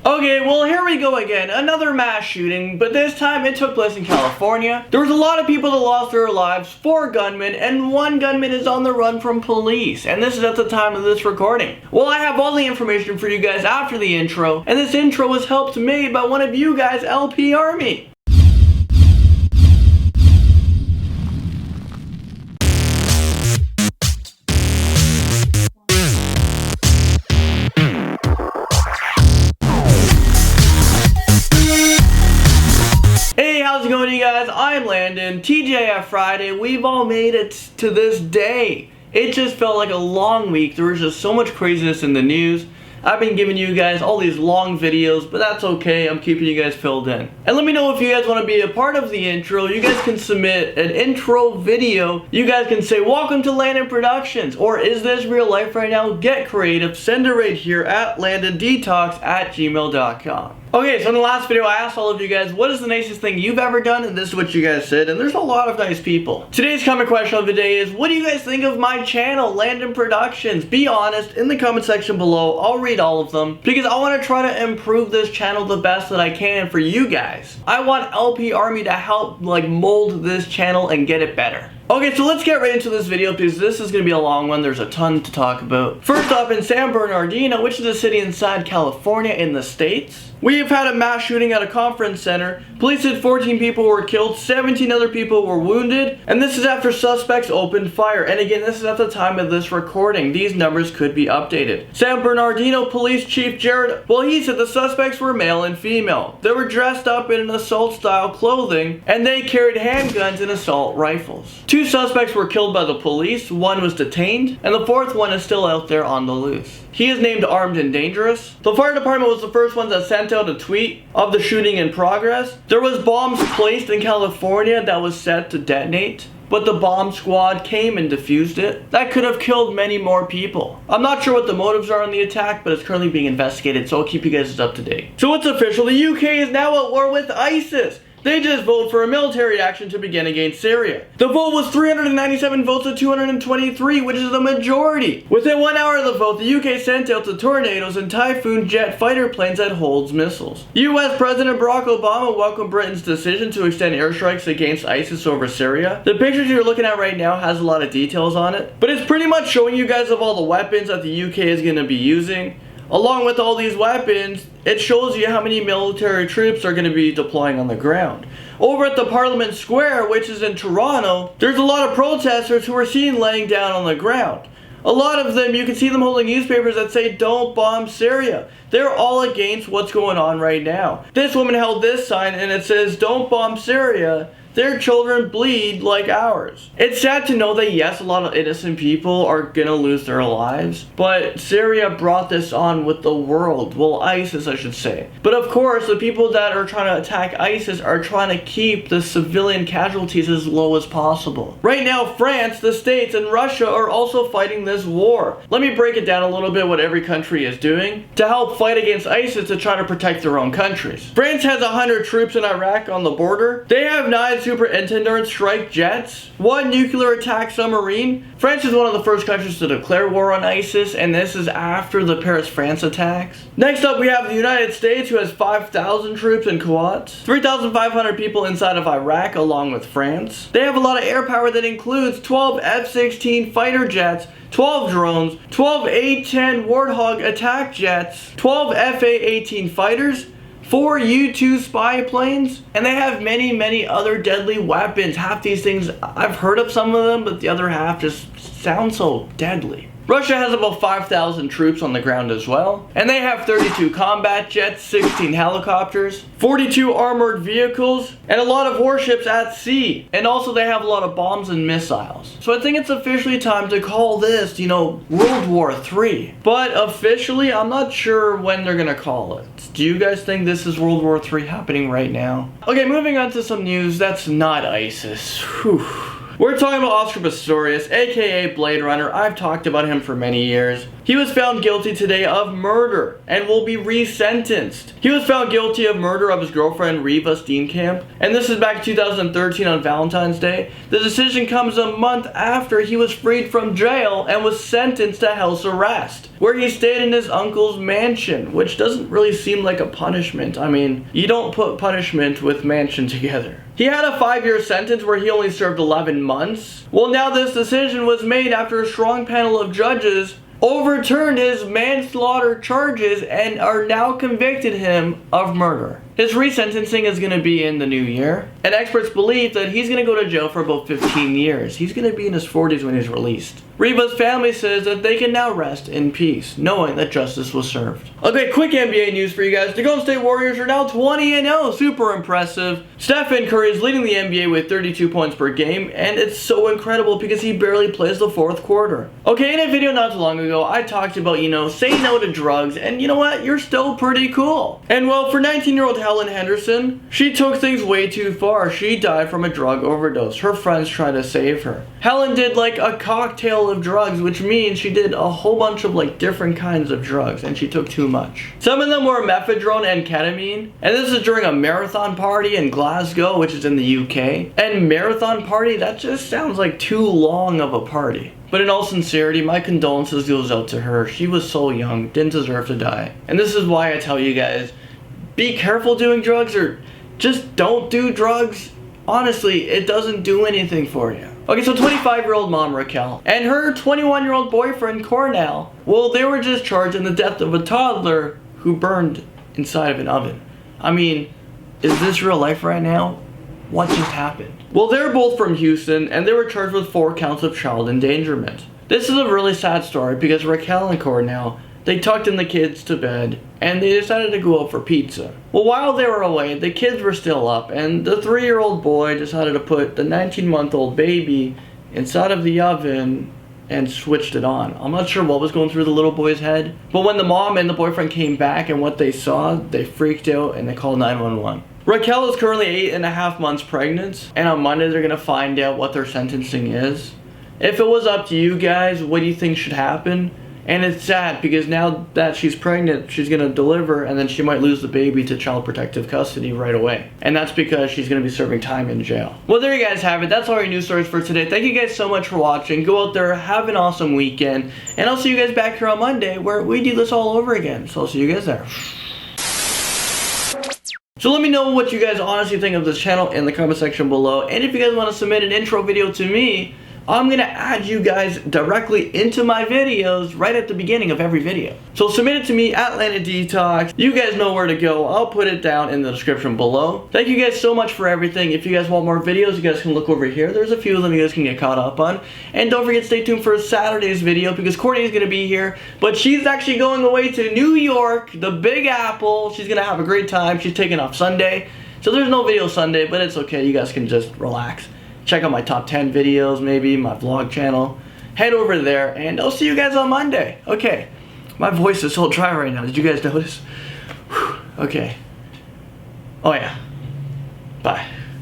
Okay, well here we go again, another mass shooting, but this time it took place in California. There was a lot of people that lost their lives, 4 gunmen, and 1 gunman is on the run from police, and this is at the time of this recording. Well, I have all the information for you guys after the intro, and this intro was helped made by one of you guys, LP Army. How's it going, you guys? I'm Landon. TJF Friday. We've all made it to this day. It just felt like a long week. There was just so much craziness in the news. I've been giving you guys all these long videos, but that's okay. I'm keeping you guys filled in. And let me know if you guys want to be a part of the intro. You guys can submit an intro video. You guys can say, welcome to Landon Productions, or is this real life right now? Get creative. Send it right here at landondetox@gmail.com. Okay, so in the last video, I asked all of you guys, what is the nicest thing you've ever done? And this is what you guys said, and there's a lot of nice people. Today's comment question of the day is, what do you guys think of my channel, Landon Productions? Be honest in the comment section below. I'll read all of them, because I want to try to improve this channel the best that I can for you guys. I want LP Army to help, mold this channel and get it better. Okay, so let's get right into this video because this is going to be a long one. There's a ton to talk about. First up, in San Bernardino, which is a city inside California in the States, we have had a mass shooting at a conference center. Police said 14 people were killed, 17 other people were wounded, and this is after suspects opened fire. And again, this is at the time of this recording. These numbers could be updated. San Bernardino Police Chief Jared, well, he said the suspects were male and female. They were dressed up in an assault-style clothing, and they carried handguns and assault rifles. 2 suspects were killed by the police, 1 was detained, and the 4th one is still out there on the loose. He is named Armed and Dangerous. The fire department was the first ones that sent out a tweet of the shooting in progress. There was bombs placed in California that was set to detonate, but the bomb squad came and defused it. That could have killed many more people. I'm not sure what the motives are on the attack, but it's currently being investigated, so I'll keep you guys up to date. So it's official, the UK is now at war with ISIS. They just voted for a military action to begin against Syria. The vote was 397 votes to 223, which is the majority. Within 1 hour of the vote, the UK sent out the Tornadoes and Typhoon jet fighter planes that holds missiles. US President Barack Obama welcomed Britain's decision to extend airstrikes against ISIS over Syria. The pictures you're looking at right now has a lot of details on it, but it's pretty much showing you guys of all the weapons that the UK is going to be using. Along with all these weapons, it shows you how many military troops are going to be deploying on the ground. Over at the Parliament Square, which is in Toronto, there's a lot of protesters who are seen laying down on the ground. A lot of them, you can see them holding newspapers that say, "Don't bomb Syria." They're all against what's going on right now. This woman held this sign and it says, "Don't bomb Syria. Their children bleed like ours." It's sad to know that yes, a lot of innocent people are gonna lose their lives, but Syria brought this on with the world. Well, ISIS, I should say. But of course, the people that are trying to attack ISIS are trying to keep the civilian casualties as low as possible. Right now, France, the States, and Russia are also fighting this war. Let me break it down a little bit what every country is doing to help fight against ISIS to try to protect their own countries. France has 100 troops in Iraq on the border. They have 9 Super Intendant strike jets, 1 nuclear attack submarine. France is one of the first countries to declare war on ISIS, and this is after the Paris-France attacks. Next up, we have the United States, who has 5,000 troops in Kuwait, 3,500 people inside of Iraq, along with France. They have a lot of air power that includes 12 F-16 fighter jets, 12 drones, 12 A-10 Warthog attack jets, 12 FA-18 fighters, 4 U-2 spy planes, and they have many other deadly weapons. Half these things, I've heard of some of them, but the other half just sound so deadly. Russia has about 5,000 troops on the ground as well, and they have 32 combat jets, 16 helicopters, 42 armored vehicles, and a lot of warships at sea. And also they have a lot of bombs and missiles. So I think it's officially time to call this, World War III. But officially, I'm not sure when they're gonna call it. Do you guys think this is World War III happening right now? Okay, moving on to some news that's not ISIS. Whew. We're talking about Oscar Pistorius, aka Blade Runner. I've talked about him for many years. He was found guilty today of murder and will be resentenced. He was found guilty of murder of his girlfriend Reva Steenkamp, and this is back in 2013 on Valentine's Day. The decision comes a month after he was freed from jail and was sentenced to house arrest, where he stayed in his uncle's mansion, which doesn't really seem like a punishment. I mean, you don't put punishment with mansion together. He had a 5-year sentence where he only served 11 months. Well, now this decision was made after a strong panel of judges overturned his manslaughter charges and are now convicted him of murder. His resentencing is going to be in the new year, and experts believe that he's going to go to jail for about 15 years. He's going to be in his 40s when he's released. Reba's family says that they can now rest in peace, knowing that justice was served. Okay, quick NBA news for you guys. The Golden State Warriors are now 20-0, super impressive. Stephen Curry is leading the NBA with 32 points per game, and it's so incredible because he barely plays the fourth quarter. Okay, in a video not too long ago, I talked about, say no to drugs, and you know what? You're still pretty cool. And well, for 19-year-old Helen Henderson, she took things way too far. She died from a drug overdose. Her friends tried to save her. Helen did like a cocktail of drugs, which means she did a whole bunch of like different kinds of drugs, and she took too much. Some of them were ephedrine and ketamine, and this is during a marathon party in Glasgow, which is in the UK. And marathon party, that just sounds like too long of a party. But in all sincerity, my condolences goes out to her. She was so young, didn't deserve to die. And this is why I tell you guys, be careful doing drugs, or just don't do drugs. Honestly, it doesn't do anything for you. Okay, so 25-year-old mom Raquel and her 21-year-old boyfriend Cornell, well, they were just charged in the death of a toddler who burned inside of an oven. I mean, is this real life right now? What just happened? Well, they're both from Houston, and they were charged with 4 counts of child endangerment. This is a really sad story because Raquel and Cornell, they tucked in the kids to bed, and they decided to go out for pizza. Well, while they were away, the kids were still up, and the 3-year-old boy decided to put the 19-month-old baby inside of the oven and switched it on. I'm not sure what was going through the little boy's head, but when the mom and the boyfriend came back and what they saw, they freaked out and they called 911. Raquel is currently 8.5 months pregnant, and on Monday they're gonna find out what their sentencing is. If it was up to you guys, what do you think should happen? And it's sad because now that she's pregnant, she's gonna deliver, and then she might lose the baby to child protective custody right away. And that's because she's gonna be serving time in jail. Well, there you guys have it. That's all our news stories for today. Thank you guys so much for watching. Go out there, have an awesome weekend, and I'll see you guys back here on Monday where we do this all over again. So I'll see you guys there. So let me know what you guys honestly think of this channel in the comment section below. And if you guys want to submit an intro video to me, I'm going to add you guys directly into my videos right at the beginning of every video. So submit it to me at Landonproduction. You guys know where to go. I'll put it down in the description below. Thank you guys so much for everything. If you guys want more videos, you guys can look over here. There's a few of them you guys can get caught up on. And don't forget to stay tuned for Saturday's video because Courtney is going to be here. But she's actually going away to New York, the Big Apple. She's going to have a great time. She's taking off Sunday. So there's no video Sunday, but it's okay. You guys can just relax. Check out my top 10 videos, maybe my vlog channel. Head over there, and I'll see you guys on Monday. Okay, my voice is so dry right now. Did you guys notice? Whew. Okay. Oh yeah. Bye.